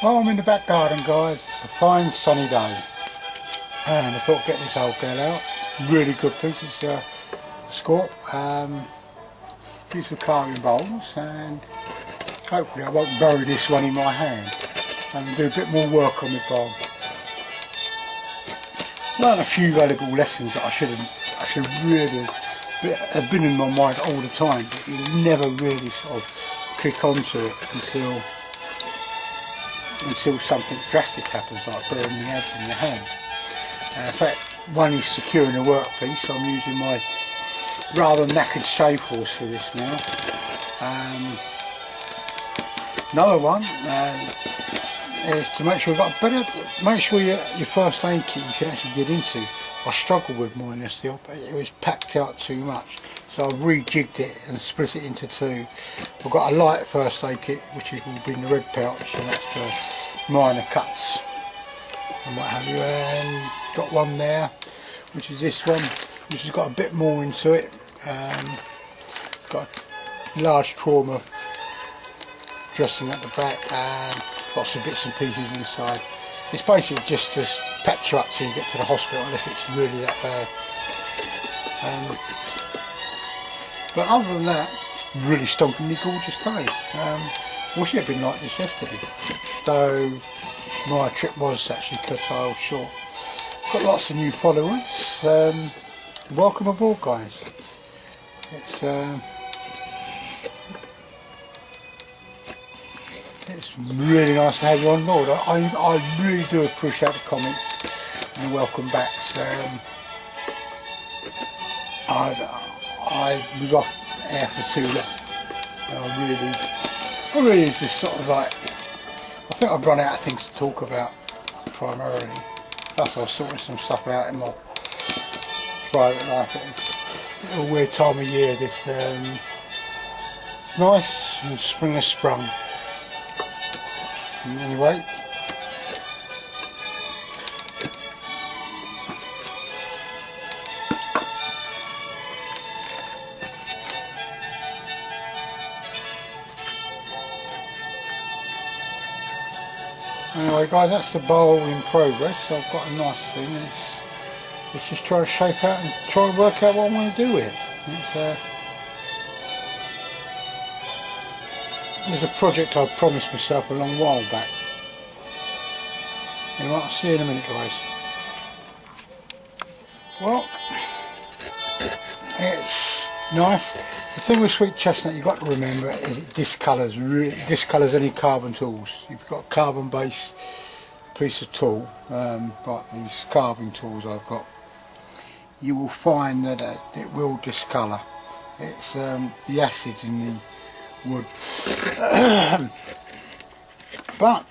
Well, I'm in the back garden, guys. It's a fine sunny day, and I thought get this old girl out. Really good piece. It's a scorp. Piece of carving bowls, and hopefully I won't bury this one in my hand and do a bit more work on my bowl. Learned a few valuable lessons that I should really have been in my mind all the time, but you never really sort of click onto it until something drastic happens, like burning the edge in your hand. In fact, one is securing a workpiece. I'm using my rather knackered shave horse for this now. Another one is to make sure you've got make sure your first aid kit you can actually get into. I struggled with mine yesterday, but it was packed out too much, so I've rejigged it and split it into two. I've got a light first aid kit, which will be in the red pouch, and that's for minor cuts and what have you, and got one there, which is this one, which has got a bit more into it. It's got a large trauma dressing at the back and lots of bits and pieces inside. It's basically just to patch you up till you get to the hospital if it's really that bad. But other than that, really stompingly gorgeous day. Wish it had been like this yesterday, though my trip was actually curtailed short. Got lots of new followers. Welcome aboard, guys. It's really nice to have you on board. I really do appreciate the comments and the welcome backs. I was off air for too long. I really just sort of like, I think I've run out of things to talk about primarily. Plus I was sorting some stuff out in my private life. It's a weird time of year this. It's nice and spring has sprung. Anyway, guys, that's the bowl in progress. I've got a nice thing, and it's just trying to shape out and try and work out what I want to do with it. There's a project I promised myself a long while back. Anyway, I'll see you in a minute, guys. Well, it's nice. The thing with sweet chestnut you've got to remember is it discolours any carbon tools. If you've got a carbon based piece of tool, like these carving tools I've got, you will find that it will discolour. It's the acids in the wood. But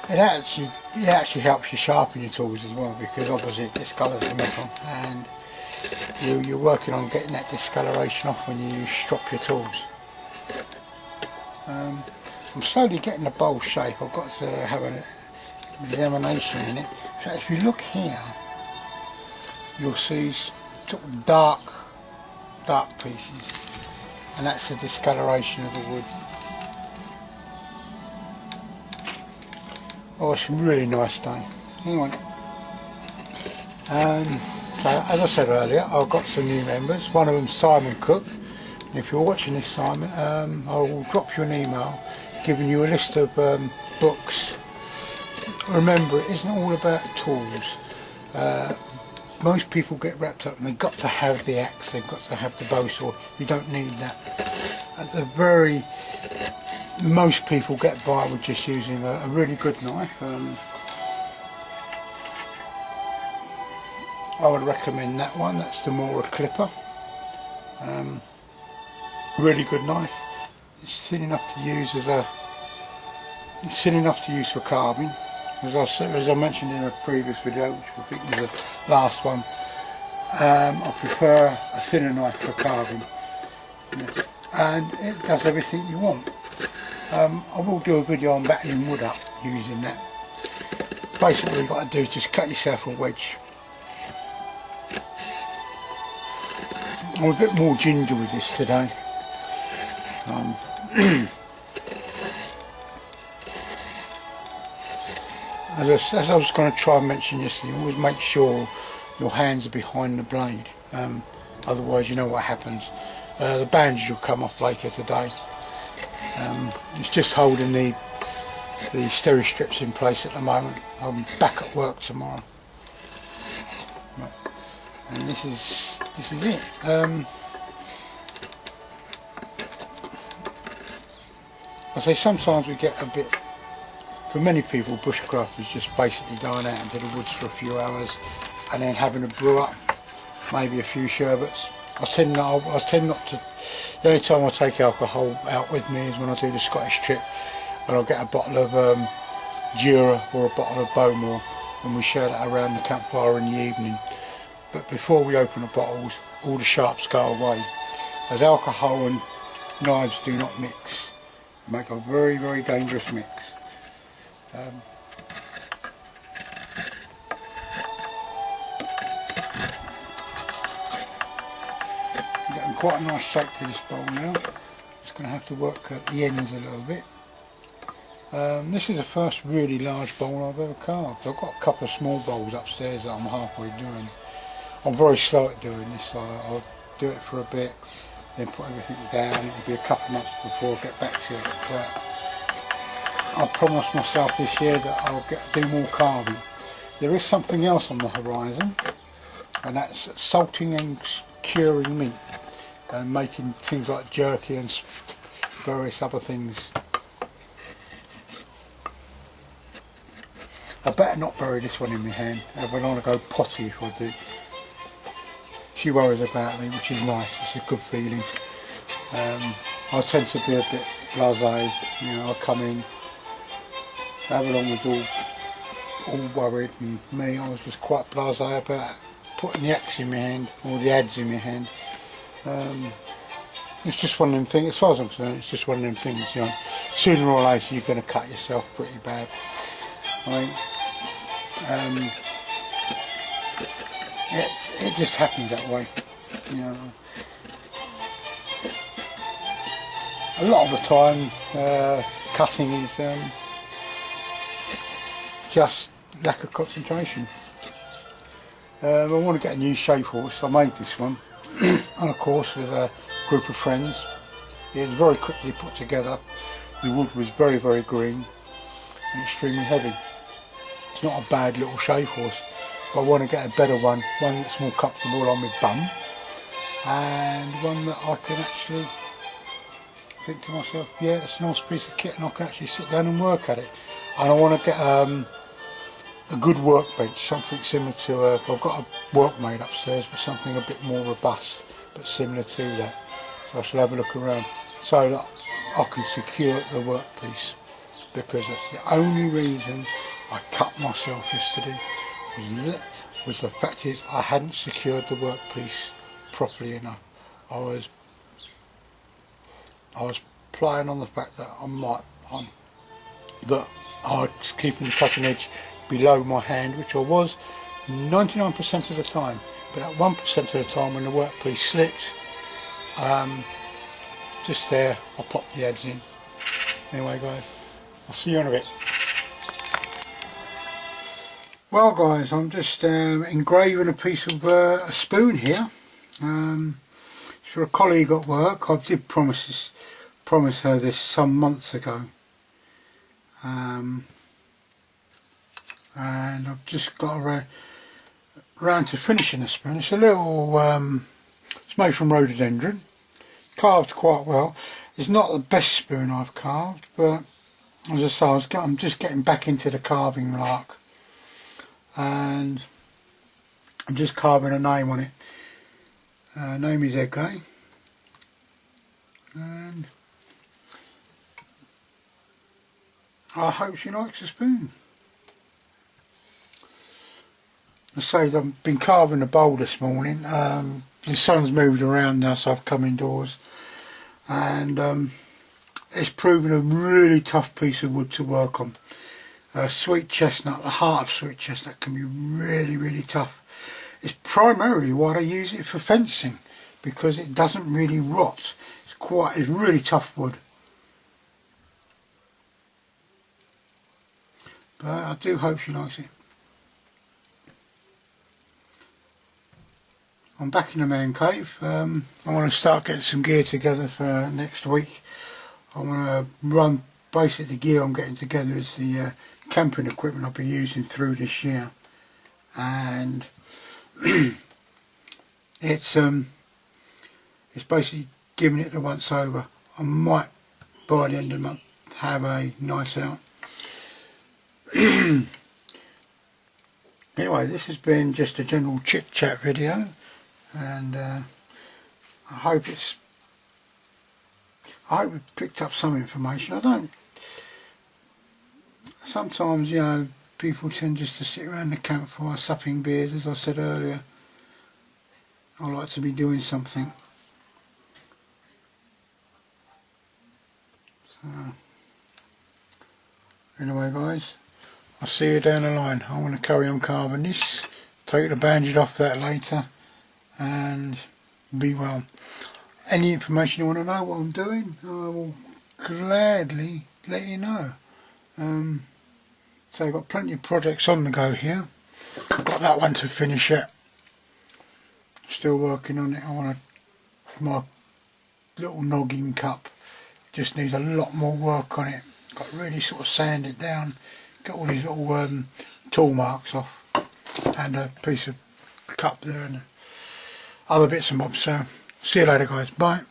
it actually helps you sharpen your tools as well, because obviously it discolours the metal, and you're working on getting that discoloration off when you strop your tools. I'm slowly getting the bowl shape. I've got to have an examination in it. So if you look here, you'll see sort of dark pieces, and that's the discoloration of the wood. Oh, it's a really nice day. Anyway, so as I said earlier, I've got some new members. One of them, Simon Cook. And if you're watching this, Simon, I will drop you an email giving you a list of books. Remember, it isn't all about tools. Most people get wrapped up and they've got to have the axe, they've got to have the bow saw. You don't need that. At the very most people get by with just using a really good knife. I would recommend that one. That's the Mora Clipper. Really good knife. It's thin enough to use for carving. As I mentioned in a previous video, which I think was the last one, I prefer a thinner knife for carving, and it does everything you want. I will do a video on battling wood up using that. Basically, what you've got to do is just cut yourself a wedge. I'm a bit more ginger with this today. as I was going to try and mention yesterday, always make sure your hands are behind the blade. Otherwise, you know what happens. The bandage will come off later today. It's just holding the steri strips in place at the moment. I'm back at work tomorrow, and this is it. I say sometimes we get a bit. For many people, bushcraft is just basically going out into the woods for a few hours and then having a brew up, maybe a few sherbets. I tend not to. The only time I take alcohol out with me is when I do the Scottish trip, and I'll get a bottle of Jura or a bottle of Bowmore, and we share that around the campfire in the evening. But before we open the bottles, all the sharps go away, as alcohol and knives do not mix. They make a very, very dangerous mix. Getting quite a nice shape to this bowl now. Just going to have to work at the ends a little bit. This is the first really large bowl I've ever carved. I've got a couple of small bowls upstairs that I'm halfway doing. I'm very slow at doing this, so I'll do it for a bit, then put everything down. It'll be a couple of months before I get back to it. But I promised myself this year that I'll do more carving. There is something else on the horizon, and that's salting and curing meat and making things like jerky and various other things. I better not bury this one in my hand. I don't want to go potty if I do. She worries about me, which is nice. It's a good feeling. I tend to be a bit blasé. You know, I come in. Avalon was all worried, and me, I was just quite blasé about putting the axe in my hand, or the adze in my hand. It's just one of them things, as far as I'm concerned, it's just one of them things, you know. Sooner or later you're going to cut yourself pretty bad. I mean, it just happens that way, you know. A lot of the time, cutting is just lack of concentration. I want to get a new shave horse. I made this one on a course with a group of friends. It was very quickly put together. The wood was very, very green and extremely heavy. It's not a bad little shave horse, but I want to get a better one that's more comfortable on my bum, and one that I can actually think to myself, yeah, it's a nice piece of kit and I can actually sit down and work at it. And I want to get a good workbench, something similar to, I've got a workmate upstairs, but something a bit more robust, but similar to that. So I shall have a look around, so that I can secure the workpiece, because that's the only reason I cut myself yesterday, was the fact is I hadn't secured the workpiece properly enough. I was playing on the fact that that I was keeping the cutting edge below my hand, which I was 99% of the time, but at 1% of the time when the workpiece slipped, just there, I popped the adze in. Anyway guys, I'll see you in a bit. Well guys, I'm just engraving a piece of a spoon here. It's for a colleague at work. I did promise her this some months ago. And I've just got around to finishing the spoon. It's a little, it's made from rhododendron, carved quite well. It's not the best spoon I've carved, but as I say, I'm just getting back into the carving lark, and I'm just carving a name on it. Name is Engraving, and I hope she likes the spoon. I say I've been carving the bowl this morning. The sun's moved around now, so I've come indoors, and it's proven a really tough piece of wood to work on. Sweet chestnut, the heart of sweet chestnut, can be really, really tough. It's primarily why I use it for fencing, because it doesn't really rot. It's really tough wood. but I do hope she likes it. I'm back in the man cave. I want to start getting some gear together for next week. I want to run basically the gear I'm getting together is the camping equipment I'll be using through this year, and it's basically giving it the once over. I might by the end of the month have a night out. Anyway, this has been just a general chit chat video, and I hope we picked up some information. Sometimes, you know, people tend just to sit around the campfire supping beers, as I said earlier. I like to be doing something. So, anyway guys, I'll see you down the line. I want to carry on carving this, take the bandage off that later, and be well. Any information you want to know what I'm doing, I will gladly let you know. So I've got plenty of projects on the go here. I've got that one to finish yet. Still working on it. I want my little noggin cup. Just needs a lot more work on it. Got to really sort of sand it down. Got all these little tool marks off. And a piece of cup there and other bits and bobs. So see you later guys. Bye.